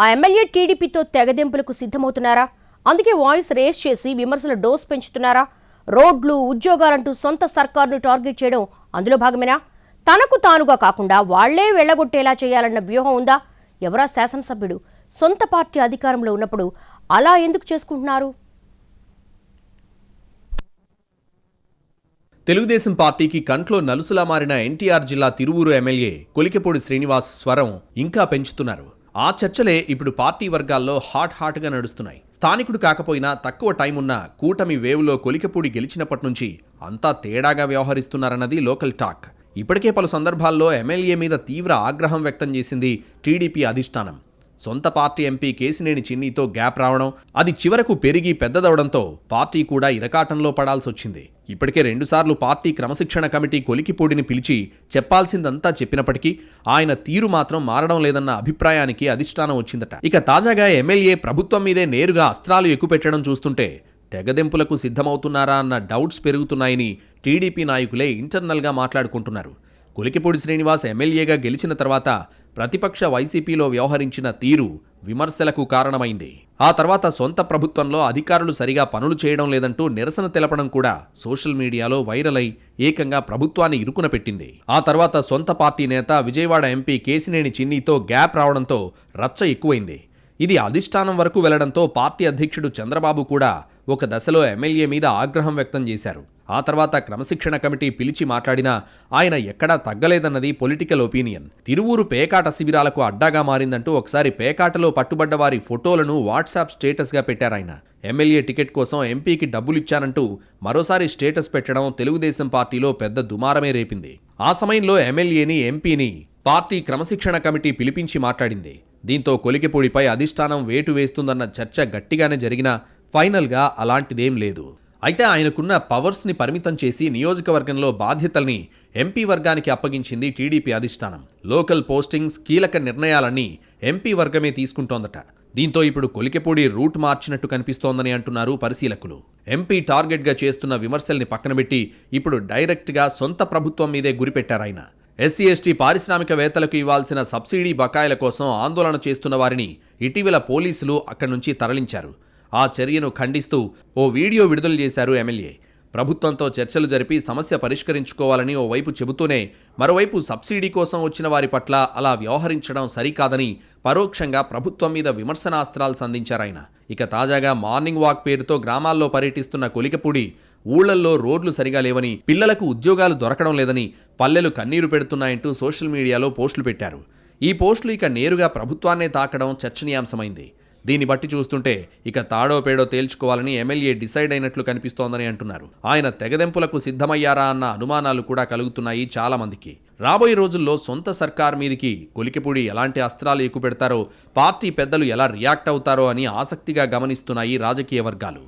ఆ ఎమ్మెల్యే టీడీపీతో తెగదెంపులకు సిద్ధమవుతున్నారా? అందుకే వాయిస్ రేస్ చేసి విమర్శల డోస్ పెంచుతున్నారా? రోడ్లు, ఉద్యోగాలంటూ సొంత సర్కారును టార్గెట్ చేయడం అందులో భాగమేనా? తనకు తానుగా కాకుండా వాళ్లే వెళ్లగొట్టేలా చేయాలన్న వ్యూహం ఉందా? ఎవరా శాసనసభ్యుడు సొంత పార్టీ అధికారంలో ఉన్నప్పుడు అలా ఎందుకు చేసుకుంటున్నారు? తెలుగుదేశం పార్టీకి కంట్లో నలుసులా మారిన ఎన్టీఆర్ జిల్లా తిరువూరు ఎమ్మెల్యే కొలికెపూడి శ్రీనివాస్ స్వరం ఇంకా పెంచుతున్నారు. ఆ చర్చలే ఇప్పుడు పార్టీ వర్గాల్లో హాట్గా నడుస్తున్నాయి. స్థానికుడు కాకపోయినా తక్కువ టైం ఉన్న కూటమి వేవ్లో కొలికెపూడి గెలిచినప్పటి నుంచి అంతా తేడాగా వ్యవహరిస్తున్నారన్నది లోకల్ టాక్. ఇప్పటికే పలు సందర్భాల్లో ఎమ్మెల్యే మీద తీవ్ర ఆగ్రహం వ్యక్తం చేసింది టీడీపీ అధిష్టానం. సొంత పార్టీ ఎంపీ కేశినేని చిన్నితో గ్యాప్ రావడం, అది చివరకు పెరిగి పెద్దదవడంతో పార్టీ కూడా ఇరకాటంలో పడాల్సొచ్చింది. ఇప్పటికే 2 సార్లు పార్టీ క్రమశిక్షణ కమిటీ కొలికిపూడిని పిలిచి చెప్పాల్సిందంతా చెప్పినప్పటికీ ఆయన తీరు మాత్రం మారడం లేదన్న అభిప్రాయానికి అధిష్టానం వచ్చిందట. ఇక తాజాగా ఎమ్మెల్యే ప్రభుత్వం మీదే నేరుగా అస్త్రాలు ఎక్కుపెట్టడం చూస్తుంటే తెగదెంపులకు సిద్ధమవుతున్నారా అన్న డౌట్స్ పెరుగుతున్నాయని టీడీపీ నాయకులే ఇంటర్నల్గా మాట్లాడుకుంటున్నారు. కొలికెపూడి శ్రీనివాస్ ఎమ్మెల్యేగా గెలిచిన తర్వాత ప్రతిపక్ష వైసీపీలో వ్యవహరించిన తీరు విమర్శలకు కారణమైంది. ఆ తర్వాత సొంత ప్రభుత్వంలో అధికారులు సరిగా పనులు చేయడం లేదంటూ నిరసన తెలపడం కూడా సోషల్ మీడియాలో వైరల్ అయి ఏకంగా ప్రభుత్వాన్ని ఇరుకున పెట్టింది. ఆ తర్వాత సొంత పార్టీ నేత విజయవాడ ఎంపీ కేశినేని చిన్నితో గ్యాప్ రావడంతో రచ్చ ఎక్కువైంది. ఇది అధిష్టానం వరకు వెళ్లడంతో పార్టీ అధ్యక్షుడు చంద్రబాబు కూడా ఒక దశలో ఎమ్మెల్యే మీద ఆగ్రహం వ్యక్తం చేశారు. ఆ తర్వాత క్రమశిక్షణ కమిటీ పిలిచి మాట్లాడినా ఆయన ఎక్కడా తగ్గలేదన్నది పొలిటికల్ ఒపీనియన్. తిరువూరు పేకాట శిబిరాలకు అడ్డాగా మారిందంటూ ఒకసారి పేకాటలో పట్టుబడ్డ వారి ఫోటోలను వాట్సాప్ స్టేటస్గా పెట్టారాయన. ఎమ్మెల్యే టికెట్ కోసం ఎంపీకి డబ్బులిచ్చానంటూ మరోసారి స్టేటస్ పెట్టడం తెలుగుదేశం పార్టీలో పెద్ద దుమారమే రేపింది. ఆ సమయంలో ఎమ్మెల్యేని, ఎంపీని పార్టీ క్రమశిక్షణ కమిటీ పిలిపించి మాట్లాడింది. దీంతో కొలికెపూడిపై అధిష్టానం వేటు వేస్తుందన్న చర్చ గట్టిగానే జరిగినా ఫైనల్గా అలాంటిదేం లేదు. అయితే ఆయనకున్న పవర్స్ని పరిమితం చేసి నియోజకవర్గంలో బాధ్యతల్ని ఎంపీ వర్గానికి అప్పగించింది టీడీపీ అధిష్టానం. లోకల్ పోస్టింగ్స్, కీలక నిర్ణయాలన్నీ ఎంపీ వర్గమే తీసుకుంటోందట. దీంతో ఇప్పుడు కొలికెపూడి రూట్ మార్చినట్టు కనిపిస్తోందని అంటున్నారు పరిశీలకులు. ఎంపీ టార్గెట్గా చేస్తున్న విమర్శల్ని పక్కనబెట్టి ఇప్పుడు డైరెక్ట్గా సొంత ప్రభుత్వం మీదే గురిపెట్టారాయన. ఎస్సీ ఎస్టీ పారిశ్రామికవేత్తలకు ఇవ్వాల్సిన సబ్సిడీ బకాయిల కోసం ఆందోళన చేస్తున్న వారిని ఇటీవల పోలీసులు అక్కడి నుంచి తరలించారు. ఆ చర్యను ఖండిస్తూ ఓ వీడియో విడుదల చేశారు ఎమ్మెల్యే. ప్రభుత్వంతో చర్చలు జరిపి సమస్య పరిష్కరించుకోవాలని ఓవైపు చెబుతూనే మరోవైపు సబ్సిడీ కోసం వచ్చిన వారి పట్ల అలా వ్యవహరించడం సరికాదని పరోక్షంగా ప్రభుత్వం మీద విమర్శనాస్త్రాలు సంధించారాయన. ఇక తాజాగా మార్నింగ్ వాక్ పేరుతో గ్రామాల్లో పర్యటిస్తున్న కొలికెపూడి ఊళ్లల్లో రోడ్లు సరిగా లేవని, పిల్లలకు ఉద్యోగాలు దొరకడం లేదని, పల్లెలు కన్నీరు పెడుతున్నాయంటూ సోషల్ మీడియాలో పోస్టులు పెట్టారు. ఈ పోస్టులు ఇక నేరుగా ప్రభుత్వాన్నే తాకడం చర్చనీయాంశమైంది. దీన్ని బట్టి చూస్తుంటే ఇక తాడో పేడో తేల్చుకోవాలని ఎమ్మెల్యే డిసైడ్ అయినట్లు కనిపిస్తోందని అంటున్నారు. ఆయన తెగదెంపులకు సిద్ధమయ్యారా అన్న అనుమానాలు కూడా కలుగుతున్నాయి చాలా మందికి. రాబోయే రోజుల్లో సొంత సర్కార్ మీదికి కొలికెపూడి ఎలాంటి అస్త్రాలు ఎక్కుపెడతారో, పార్టీ పెద్దలు ఎలా రియాక్ట్ అవుతారో అని ఆసక్తిగా గమనిస్తున్నాయి రాజకీయ వర్గాలు.